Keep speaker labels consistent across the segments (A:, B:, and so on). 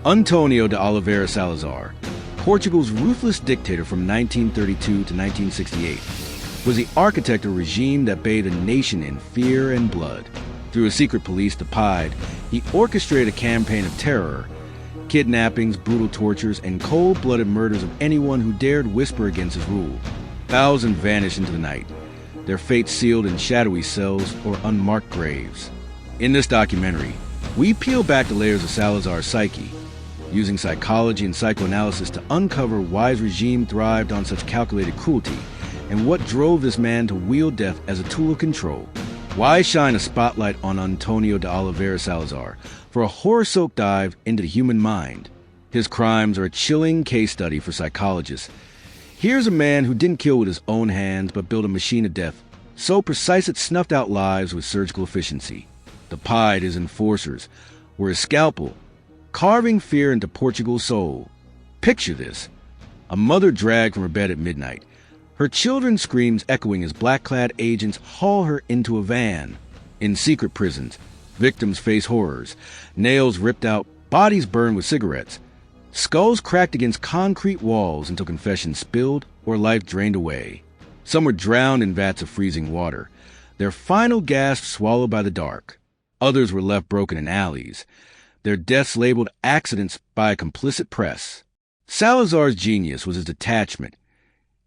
A: António de Oliveira Salazar, Portugal's ruthless dictator from 1932 to 1968, was the architect of a regime that bathed a nation in fear and blood. Through a secret police, the PIDE, he orchestrated a campaign of terror, kidnappings, brutal tortures, and cold-blooded murders of anyone who dared whisper against his rule. Thousands vanished into the night, their fates sealed in shadowy cells or unmarked graves. In this documentary, we peel back the layers of Salazar's psyche, using psychology and psychoanalysis to uncover why his regime thrived on such calculated cruelty and what drove this man to wield death as a tool of control. Why shine a spotlight on António de Oliveira Salazar for a horror-soaked dive into the human mind? His crimes are a chilling case study for psychologists. Here's a man who didn't kill with his own hands but built a machine of death so precise it snuffed out lives with surgical efficiency. The PIDE, his enforcers, were his scalpel, carving fear into Portugal's soul. Picture this: a mother dragged from her bed at midnight, her children's screams echoing as black-clad agents haul her into a van. In secret prisons, victims face horrors, nails ripped out, bodies burned with cigarettes, skulls cracked against concrete walls until confession spilled or life drained away. Some were drowned in vats of freezing water, their final gasp swallowed by the dark. Others were left broken in alleys, their deaths labeled accidents by a complicit press. Salazar's genius was his detachment.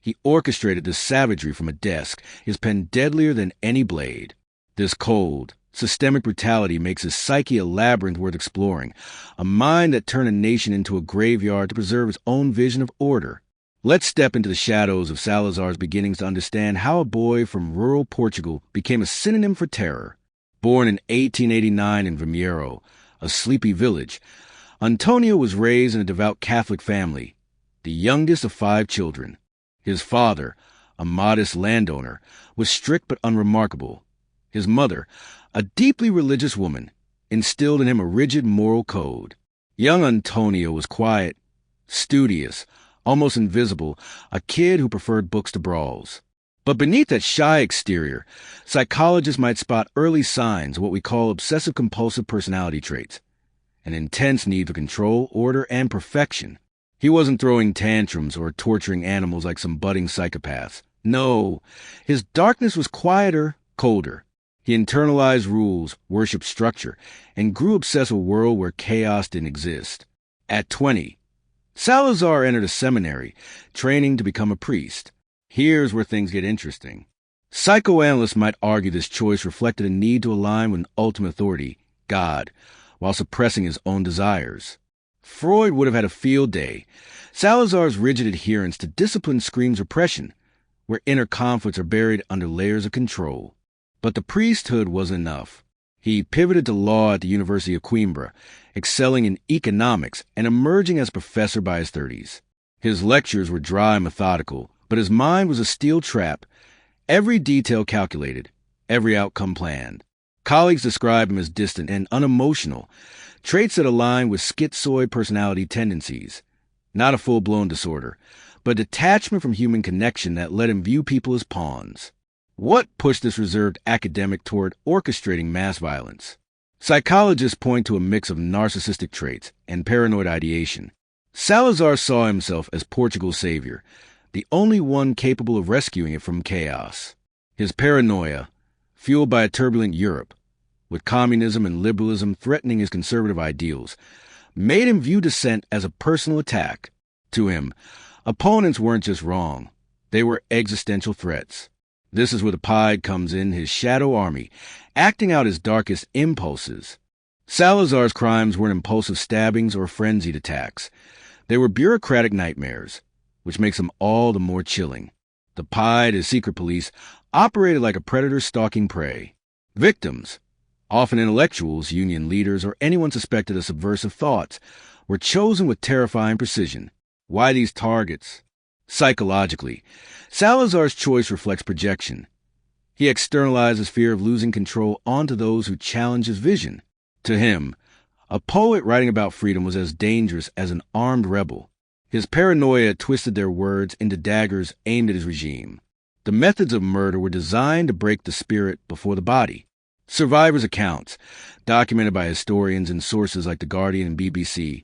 A: He orchestrated this savagery from a desk, his pen deadlier than any blade. This cold, systemic brutality makes his psyche a labyrinth worth exploring, a mind that turned a nation into a graveyard to preserve its own vision of order. Let's step into the shadows of Salazar's beginnings to understand how a boy from rural Portugal became a synonym for terror. Born in 1889 in Vimeiro, a sleepy village, António was raised in a devout Catholic family, the youngest of 5 children. His father, a modest landowner, was strict but unremarkable. His mother, a deeply religious woman, instilled in him a rigid moral code. Young António was quiet, studious, almost invisible, a kid who preferred books to brawls. But beneath that shy exterior, psychologists might spot early signs of what we call obsessive-compulsive personality traits, an intense need for control, order, and perfection. He wasn't throwing tantrums or torturing animals like some budding psychopaths. No, his darkness was quieter, colder. He internalized rules, worshipped structure, and grew obsessed with a world where chaos didn't exist. At 20, Salazar entered a seminary, training to become a priest. Here's where things get interesting. Psychoanalysts might argue this choice reflected a need to align with an ultimate authority, God, while suppressing his own desires. Freud would have had a field day. Salazar's rigid adherence to discipline screams repression, where inner conflicts are buried under layers of control. But the priesthood wasn't enough. He pivoted to law at the University of Coimbra, excelling in economics and emerging as a professor by his 30s. His lectures were dry and methodical, but his mind was a steel trap, every detail calculated, every outcome planned. Colleagues describe him as distant and unemotional, traits that align with schizoid personality tendencies. Not a full-blown disorder, but detachment from human connection that let him view people as pawns. What pushed this reserved academic toward orchestrating mass violence? Psychologists point to a mix of narcissistic traits and paranoid ideation. Salazar saw himself as Portugal's savior, the only one capable of rescuing it from chaos. His paranoia, fueled by a turbulent Europe, with communism and liberalism threatening his conservative ideals, made him view dissent as a personal attack. To him, opponents weren't just wrong, they were existential threats. This is where the PIDE comes in, his shadow army, acting out his darkest impulses. Salazar's crimes weren't impulsive stabbings or frenzied attacks. They were bureaucratic nightmares, which makes them all the more chilling. The PIDE, his secret police, operated like a predator stalking prey. Victims, often intellectuals, union leaders, or anyone suspected of subversive thoughts, were chosen with terrifying precision. Why these targets? Psychologically, Salazar's choice reflects projection. He externalizes fear of losing control onto those who challenge his vision. To him, a poet writing about freedom was as dangerous as an armed rebel. His paranoia twisted their words into daggers aimed at his regime. The methods of murder were designed to break the spirit before the body. Survivors' accounts, documented by historians and sources like The Guardian and BBC,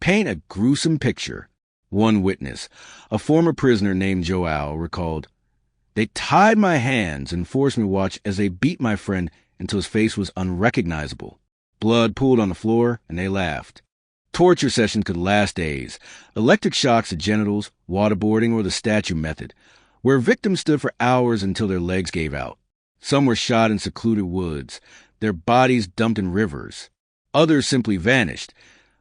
A: paint a gruesome picture. One witness, a former prisoner named Joao, recalled, "They tied my hands and forced me to watch as they beat my friend until his face was unrecognizable. Blood pooled on the floor, and they laughed." Torture sessions could last days. Electric shocks to genitals, waterboarding, or the statue method, where victims stood for hours until their legs gave out. Some were shot in secluded woods, their bodies dumped in rivers. Others simply vanished,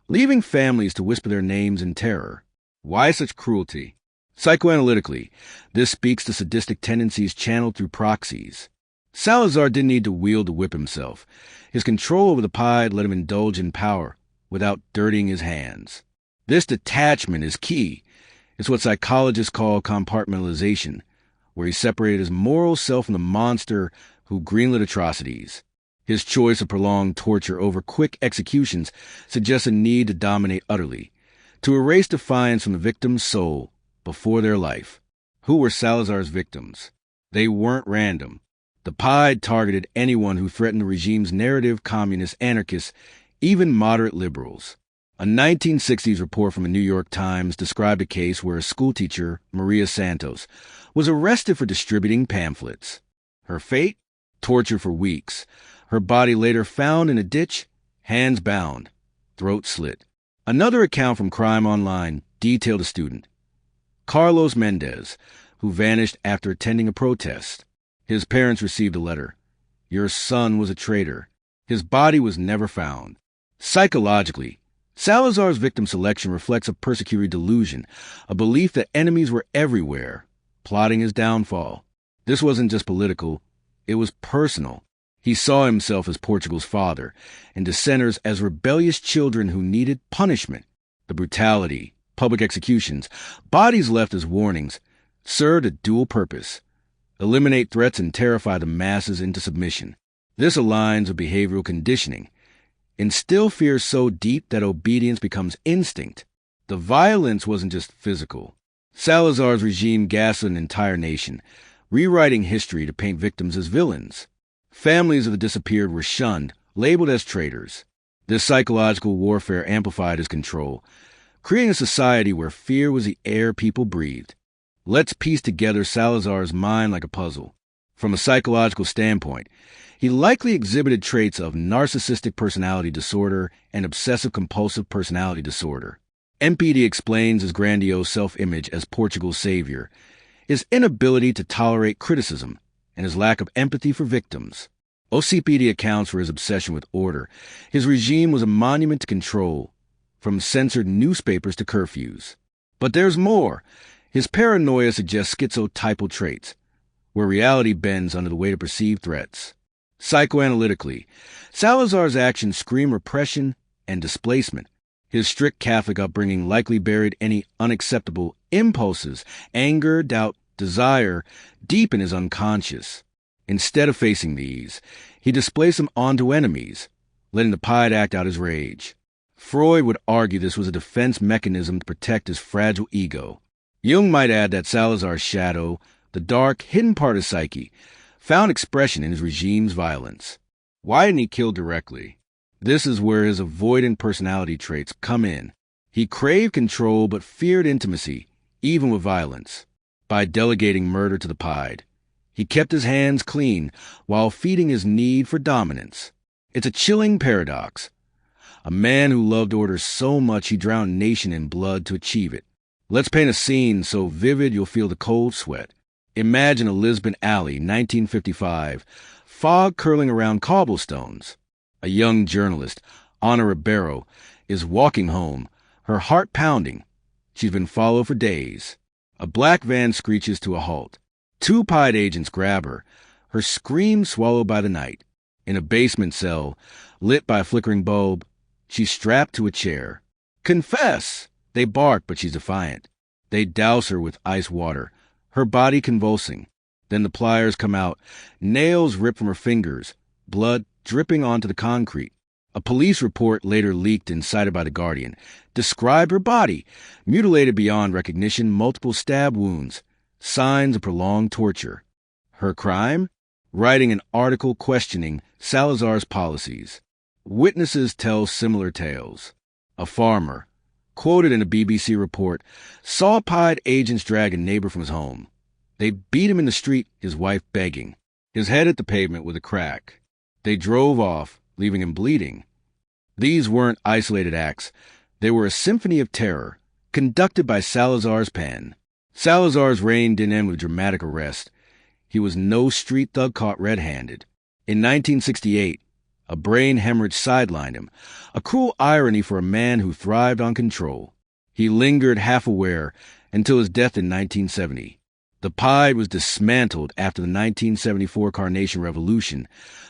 A: leaving families to whisper their names in terror. Why such cruelty? Psychoanalytically, this speaks to sadistic tendencies channeled through proxies. Salazar didn't need to wield the whip himself. His control over the PIDE let him indulge in power without dirtying his hands. This detachment is key. It's what psychologists call compartmentalization, where he separated his moral self from the monster who greenlit atrocities. His choice of prolonged torture over quick executions suggests a need to dominate utterly, to erase defiance from the victim's soul before their life. Who were Salazar's victims? They weren't random. The PIDE targeted anyone who threatened the regime's narrative, communists, anarchists, even moderate liberals. A 1960s report from the New York Times described a case where a schoolteacher, Maria Santos, was arrested for distributing pamphlets. Her fate? Torture for weeks. Her body later found in a ditch, hands bound, throat slit. Another account from Crime Online detailed a student, Carlos Mendez, who vanished after attending a protest. His parents received a letter. "Your son was a traitor." His body was never found. Psychologically, Salazar's victim selection reflects a persecutory delusion, a belief that enemies were everywhere, plotting his downfall. This wasn't just political, it was personal. He saw himself as Portugal's father, and dissenters as rebellious children who needed punishment. The brutality, public executions, bodies left as warnings, served a dual purpose: eliminate threats and terrify the masses into submission. This aligns with behavioral conditioning. Instill fear so deep that obedience becomes instinct. The violence wasn't just physical. Salazar's regime gaslit an entire nation, rewriting history to paint victims as villains. Families of the disappeared were shunned, labeled as traitors. This psychological warfare amplified his control, creating a society where fear was the air people breathed. Let's piece together Salazar's mind like a puzzle. From a psychological standpoint, he likely exhibited traits of narcissistic personality disorder and obsessive-compulsive personality disorder. MPD explains his grandiose self-image as Portugal's savior, his inability to tolerate criticism, and his lack of empathy for victims. OCPD accounts for his obsession with order. His regime was a monument to control, from censored newspapers to curfews. But there's more. His paranoia suggests schizotypal traits, where reality bends under the weight of perceived threats. Psychoanalytically, Salazar's actions scream repression and displacement. His strict Catholic upbringing likely buried any unacceptable impulses, anger, doubt, desire, deep in his unconscious. Instead of facing these, he displaced them onto enemies, letting the PIDE act out his rage. Freud would argue this was a defense mechanism to protect his fragile ego. Jung might add that Salazar's shadow, the dark, hidden part of psyche, found expression in his regime's violence. Why didn't he kill directly? This is where his avoidant personality traits come in. He craved control but feared intimacy, even with violence. By delegating murder to the PIDE, he kept his hands clean while feeding his need for dominance. It's a chilling paradox. A man who loved order so much he drowned a nation in blood to achieve it. Let's paint a scene so vivid you'll feel the cold sweat. Imagine a Lisbon alley, 1955, fog curling around cobblestones. A young journalist, Ana Ribeiro, is walking home, her heart pounding. She's been followed for days. A black van screeches to a halt. 2 PIDE agents grab her, her scream swallowed by the night. In a basement cell, lit by a flickering bulb, she's strapped to a chair. "Confess!" They bark, but she's defiant. They douse her with ice water, her body convulsing. Then the pliers come out, nails ripped from her fingers, blood dripping onto the concrete. A police report later leaked and cited by The Guardian described her body, mutilated beyond recognition, multiple stab wounds, signs of prolonged torture. Her crime? Writing an article questioning Salazar's policies. Witnesses tell similar tales. A farmer, quoted in a BBC report, saw PIDE agents drag a neighbor from his home. They beat him in the street, his wife begging, his head at the pavement with a crack. They drove off, leaving him bleeding. These weren't isolated acts. They were a symphony of terror, conducted by Salazar's pen. Salazar's reign didn't end with dramatic arrest. He was no street thug caught red-handed. In 1968, a brain hemorrhage sidelined him, a cruel irony for a man who thrived on control. He lingered half-aware until his death in 1970. The PIDE was dismantled after the 1974 Carnation Revolution,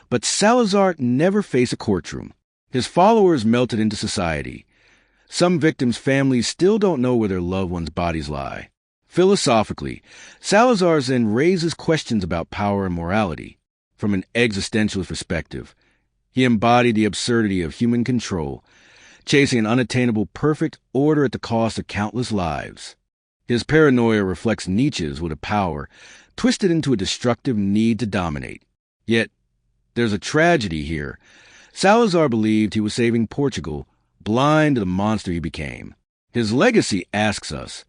A: but Salazar never faced a courtroom. His followers melted into society. Some victims' families still don't know where their loved ones' bodies lie. Philosophically, Salazar then raises questions about power and morality. From an existentialist perspective, he embodied the absurdity of human control, chasing an unattainable perfect order at the cost of countless lives. His paranoia reflects Nietzsche's will to power, twisted into a destructive need to dominate. Yet, there's a tragedy here. Salazar believed he was saving Portugal, blind to the monster he became. His legacy asks us,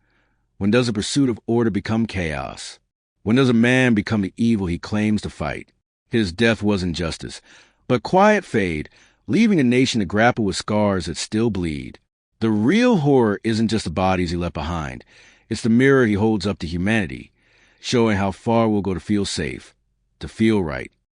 A: when does the pursuit of order become chaos? When does a man become the evil he claims to fight? His death wasn't justice, but quiet fade, leaving a nation to grapple with scars that still bleed. The real horror isn't just the bodies he left behind. It's the mirror he holds up to humanity, showing how far we'll go to feel safe, to feel right.